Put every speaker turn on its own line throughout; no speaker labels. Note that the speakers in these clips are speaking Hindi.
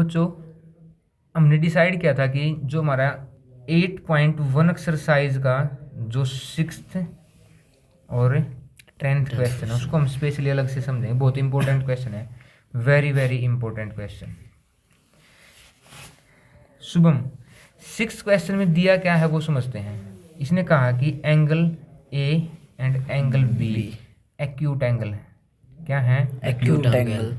बच्चों हमने डिसाइड किया था कि जो हमारा 8.1 एक्सरसाइज का जो 6th और 10th क्वेश्चन है उसको हम स्पेशली अलग से समझेंगे। बहुत इंपॉर्टेंट क्वेश्चन है, very very important question. Shubham, 6th question में दिया क्या है वो समझते हैं। इसने कहा कि angle A and angle B acute angle है। क्या है?
Acute angle.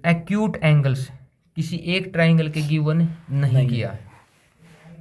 एक्यूट एंगल्स किसी एक ट्राइंगल के गिवन नहीं किया है।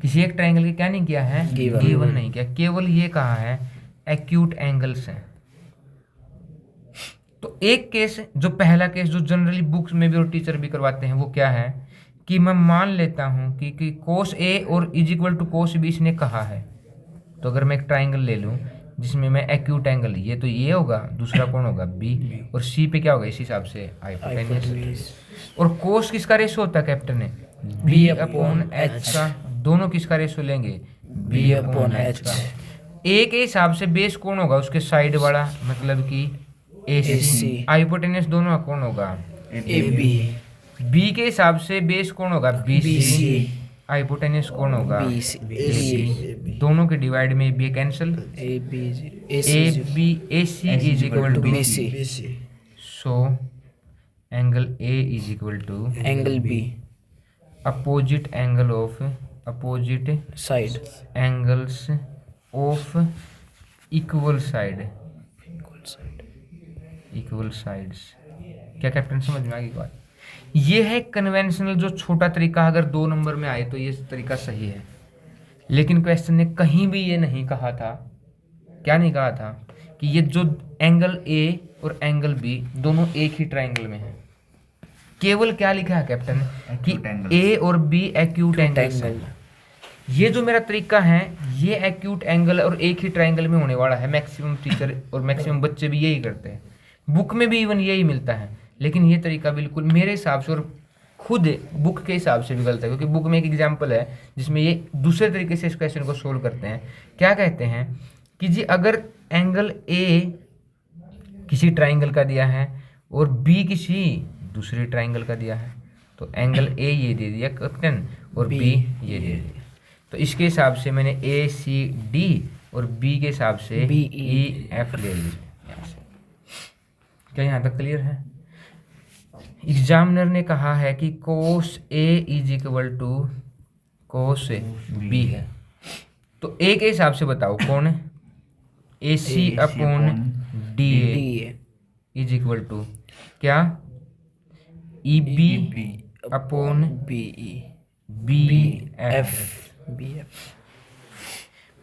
किसी एक ट्राइंगल के क्या नहीं किया है? गिवन नहीं किया। केवल ये कहा है एक्यूट एंगल्स हैं। तो एक केस, जो पहला केस जो जनरली बुक्स में भी और टीचर भी करवाते हैं, वो क्या है कि मैं मान लेता हूं कि कोस ए और is equal to cos B इसने कहा है। तो अगर मैं एक ट्राइंगल ले लूं जिसमें मैं एक्यूट एंगल, ये तो ये होगा, दूसरा कौन होगा? बी, और सी पे क्या होगा इस हिसाब से? हाइपोटेन्यूज। और कोस किसका रेशो होता है कैप्टन ने? बी अपॉन एच का। दोनों किसका रेशो लेंगे? बी अपॉन एच का। ए के हिसाब से बेस कौन होगा? उसके साइड वाला, मतलब कि ए सी। हाइपोटेन्यूज दोनों का कौन होगा?
A B.
बी के हिसाब से बेस कौन होगा? बी सी। हाइपोटेन्यूज कौन होगा?
B C. A C.
दोनों के डिवाइड में B cancel.
A B
A C is equal to
B C.
So angle A is equal to
angle B
opposite angle of opposite
side
angles of equal side. Equal sides. क्या कैप्टन समझ में आ गई बात? ये है कन्वेंशनल जो छोटा तरीका, अगर 2 नंबर में आए तो ये तरीका सही है। लेकिन क्वेश्चन ने कहीं भी ये नहीं कहा था, क्या नहीं कहा था, कि ये जो एंगल ए और एंगल बी दोनों एक ही ट्राइंगल में है। केवल क्या लिखा है कैप्टन कि ए और बी एक्यूट एंगल्स हैं। ये जो मेरा तरीका है ये एक्यूट एंगल और एक ही ट्राइंगल में होने वाला है। मैक्सिमम टीचर और मैक्सिमम बच्चे भी यही करते हैं, बुक में भी इवन यही मिलता है। लेकिन ये तरीका बिल्कुल मेरे हिसाब से और खुद बुक के हिसाब से भी गलत है, क्योंकि बुक में एक एग्जाम्पल है जिसमें ये दूसरे तरीके से इस क्वेश्चन को सोल्व करते हैं। क्या कहते हैं कि जी अगर एंगल ए किसी ट्राइंगल का दिया है और बी किसी दूसरे ट्राइंगल का दिया है, तो एंगल ए ये दे दिया कैप्टन और बी ये दे दिया, तो इसके हिसाब से मैंने ए सी डी और बी के हिसाब से बी ई एफ ले लिया। क्या यहाँ तक क्लियर है? एग्जामिनर ने कहा है कि cos A is equal to cos B है, तो ए के हिसाब से बताओ कौन है? A C upon D A is equal to क्या? E B upon
B
F.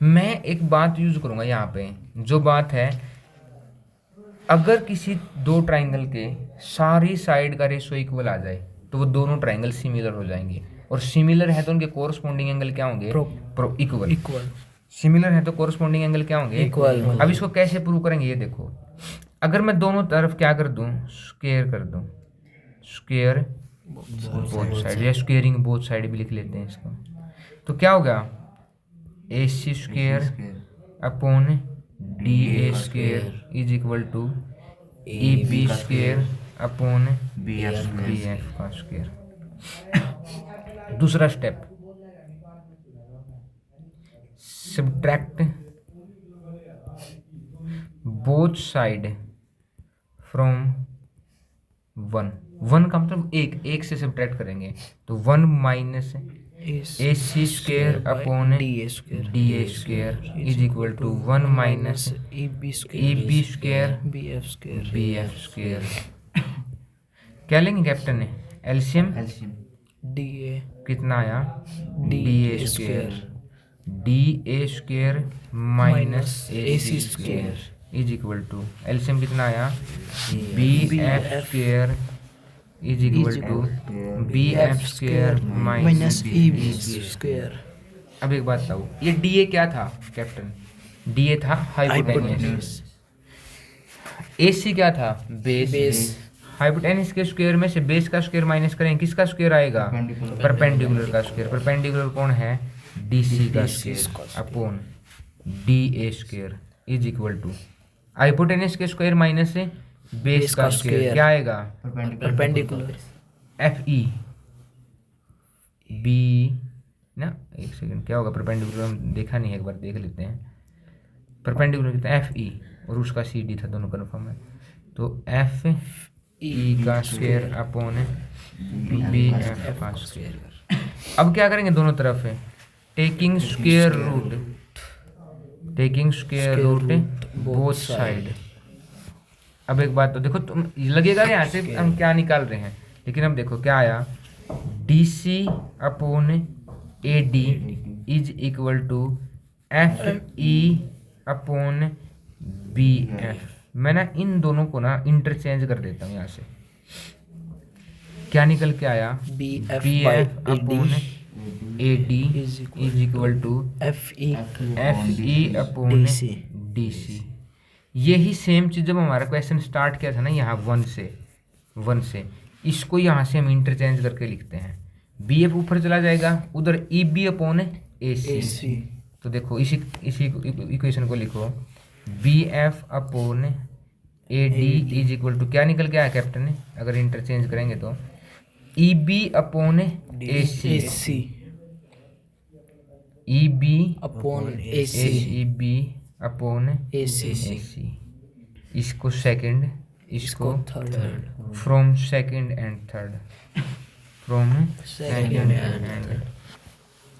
मैं एक बात यूज करूंगा यहाँ पे, जो बात है अगर किसी 2 ट्राइंगल के सारी साइड का रेशो इक्वल आ जाए तो वो दोनों ट्राइंगल सिमिलर हो जाएंगे, और सिमिलर है तो उनके कोरस्पॉन्डिंग एंगल क्या होंगे? इक्वल। सिमिलर है तो कोरस्पॉन्डिंग एंगल क्या होंगे?
इक्वल।
अब इसको कैसे प्रूव करेंगे ये देखो। अगर मैं दोनों तरफ क्या कर दूं? स्क्वायर कर दूं। स्क्वायर बोथ साइड, या स्क्वेयरिंग बोथ साइड भी लिख लेते हैं इसको। तो क्या होगा? A C square upon D A square is equal to E B square upon B F का स्क्वायर। दूसरा step, subtract both side from 1 का मतलब एक से सब्ट्रैक्ट करेंगे, तो 1 minus A C square upon D A square is equal to 1 minus E B square B F square. क्या लेंगे कैप्टन ने? एलसीएम
डी ए
कितना आया? D A square minus A C square is equal to LCM कितना आया? B F square is equal to B F square minus E B square. अब एक बात बताओ, ये डी ए क्या था कैप्टन? डी ए था हाइपोटेन्यूज। ए सी क्या था? बेस। हाइपोटेन्यूज के स्क्वायर में से बेस का स्क्वायर माइनस करें, किसका स्क्वायर आएगा? परपेंडिकुलर का स्क्वायर। परपेंडिकुलर कौन है? डी सी का square upon D A square is equal to hypotenuse के स्क्वायर माइनस से बेस का स्क्वायर, क्या आएगा?
परपेंडिकुलर।
एफ ई बी ना, एक सेकंड, क्या होगा परपेंडिकुलर, हम देखा नहीं है, एक बार देख लेते हैं। परपेंडिकुलर कितना, एफ ई, और उसका सी डी था, दोनों कन्फर्म है। तो एफ ई का स्क्वायर अपॉन बी एफ का स्क्वायर। अब क्या करेंगे, दोनों तरफ है taking square root, taking square root both side. अब एक बात तो देखो, तुम लगेगा यहाँ से हम क्या निकाल रहे हैं, लेकिन अब देखो क्या आया, D C upon A D is equal to F E upon B F. मैं ना इन दोनों को ना इंटरचेंज कर देता हूँ यहाँ से, क्या निकल के आया,
B
B F
F
upon A D is equal to
F E
upon D C. यही सेम चीज़ जब हमारा क्वेश्चन स्टार्ट किया था ना यहाँ वन से, इसको यहाँ से हम इंटरचेंज करके लिखते हैं। बी एफ ऊपर चला जाएगा, उधर ई बी अपॉन ए सी। तो देखो इसी इक्वेशन को लिखो, B F upon A D is equal to क्या निकल के आया कैप्टन ने, अगर इंटरचेंज करेंगे तो ई B upon A C, E B
upon A C,
E B upon
A सी,
इसको सेकंड, इसको
third,
from second and third, from second and.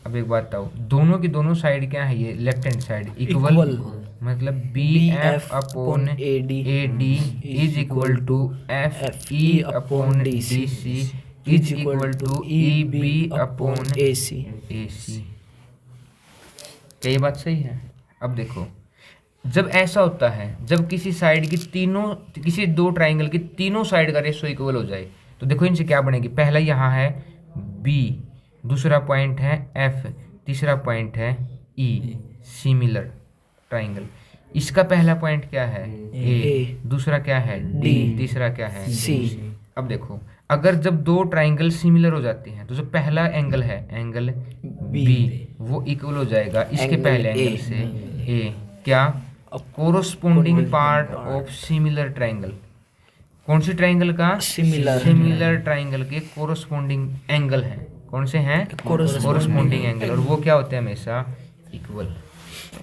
अब एक बात बताओ, दोनों की दोनों साइड क्या है, ये लेफ्ट हैंड साइड इक्वल, मतलब B F upon A D is equal to F E upon D C is equal to E B upon
A C.
क्या ये बात सही है? अब देखो, जब ऐसा होता है, जब किसी साइड की तीनों, किसी दो ट्राइंगल की तीनों साइड का रेशो इक्वल हो जाए, तो देखो इनसे क्या बनेगी, पहला यहाँ है बी, दूसरा पॉइंट है एफ, तीसरा पॉइंट है ई, सिमिलर ट्राइंगल। इसका पहला पॉइंट क्या है, ए, दूसरा क्या है डी, तीसरा क्या है सी। अब देखो, अगर जब दो ट्राइंगल सिमिलर हो जाते हैं तो जो पहला एंगल है, एंगल बी, वो इक्वल हो जाएगा इसके पहले एंगल से ए, क्या, corresponding part of similar triangle. कौन सी ट्राइंगल का, सिमिलर ट्राइंगल के कोरोस्पोंडिंग एंगल है, कौन से हैं, कोरोस्पोंडिंग एंगल, और वो क्या होते हैं हमेशा equal.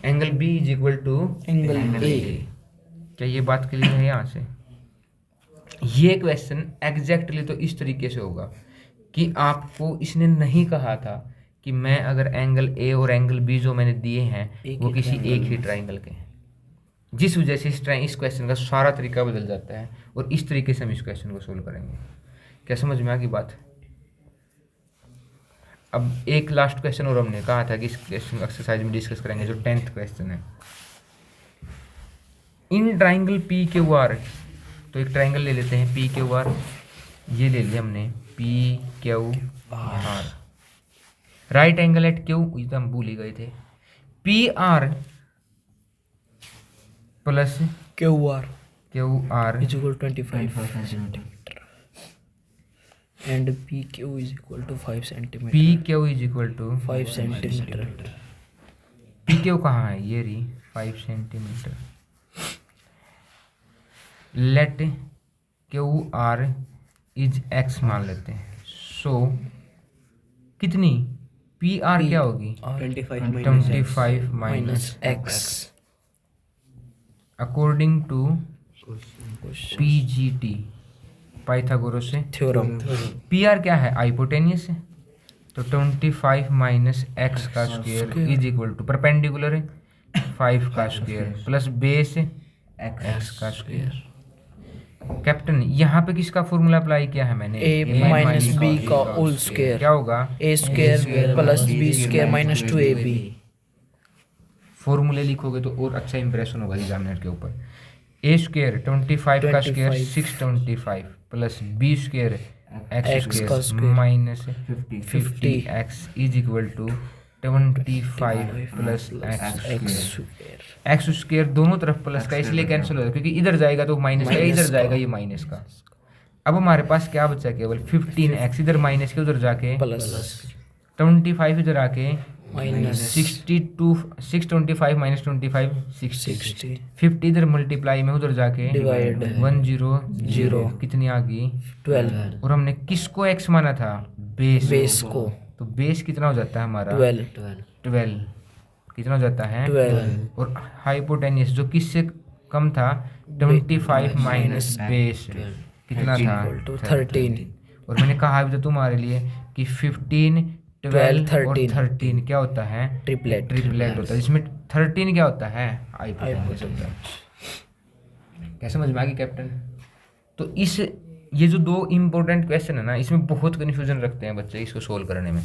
Angle B is equal to angle A. क्या ये बात क्लियर है? यहाँ से ये क्वेश्चन एग्जैक्टली तो इस तरीके से होगा कि आपको इसने नहीं कहा था कि मैं अगर एंगल ए और एंगल बी जो मैंने दिए हैं वो किसी एक ही ट्राइंगल के हैं, जिस वजह से इस क्वेश्चन का सारा तरीका बदल जाता है, और इस तरीके से हम इस क्वेश्चन को सोल्व करेंगे। क्या समझ में आ गई बात? अब एक लास्ट क्वेश्चन और हमने कहा था कि इस क्वेश्चन एक्सरसाइज में डिस्कस करेंगे, जो 10th क्वेश्चन है। In triangle P Q are, तो एक ट्राइंगल ले लेते हैं पी क्यू आर, ये ले लिया हमने P Q R, right angle at Q, ये तो हम भूल ही गए थे, P R plus
Q R
is
equal 25 centimetre and P Q is equal to 5 centimetre.
P Q is equal to
5 centimetre.
P Q कहाँ है, ये रही 5 centimetre. Let Q R is X मान लेते हैं। सो कितनी पी आर क्या होगी, 25 minus x, according to PGT, Pythagoras से
थ्योरम।
पी आर क्या है, हाइपोटेनियस है, तो 25 माइनस एक्स का square is equal to perpendicular है 5 का स्क्वायर प्लस बेस एक्स का स्क्वायर। कैप्टन यहाँ पे किसका फॉर्मूला अप्लाई किया है मैंने,
ए माइनस बी का होल स्क्वायर,
क्या होगा,
A square plus B square minus 2ab।
फॉर्मूले लिखोगे तो और अच्छा इंप्रेशन होगा एग्जामिनर के ऊपर। ए स्क्वायर 25 का square 625 plus B square X square minus 50 X is equal to 25 plus X square, दोनों तरफ प्लस का इसलिए कैंसिल हो जाएगा क्योंकि इधर जाएगा तो माइनस का, इधर जाएगा ये माइनस का। अब हमारे पास क्या बचा, केवल 15x, इधर माइनस के उधर जाके
प्लस
25 इधर आके
माइनस
62, 625 माइनस 25 60, 50 इधर मल्टीप्लाई में उधर जाके
डिवाइड
100 कितनी आ गई
12।
और हमने किसको x माना था, बेस
को
तो बेस कितना हो जाता है हमारा
12
12 कितना हो जाता है
12
और हाइपोटेनियस जो किससे कम था 25 माइनस बेस कितना था
equal to 13
और मैंने कहा भी तो तुम्हारे लिए कि 15 12 और 13 क्या होता है
ट्रिपलेट
होता है, इसमें 13 क्या होता है हाइपोटेनियस होता है। क्या समझ में आ गई कैप्टन? तो इस ये जो दो इम्पोर्टेंट क्वेश्चन है ना, इसमें बहुत कन्फ्यूजन रखते हैं बच्चे इसको सोल्व करने में।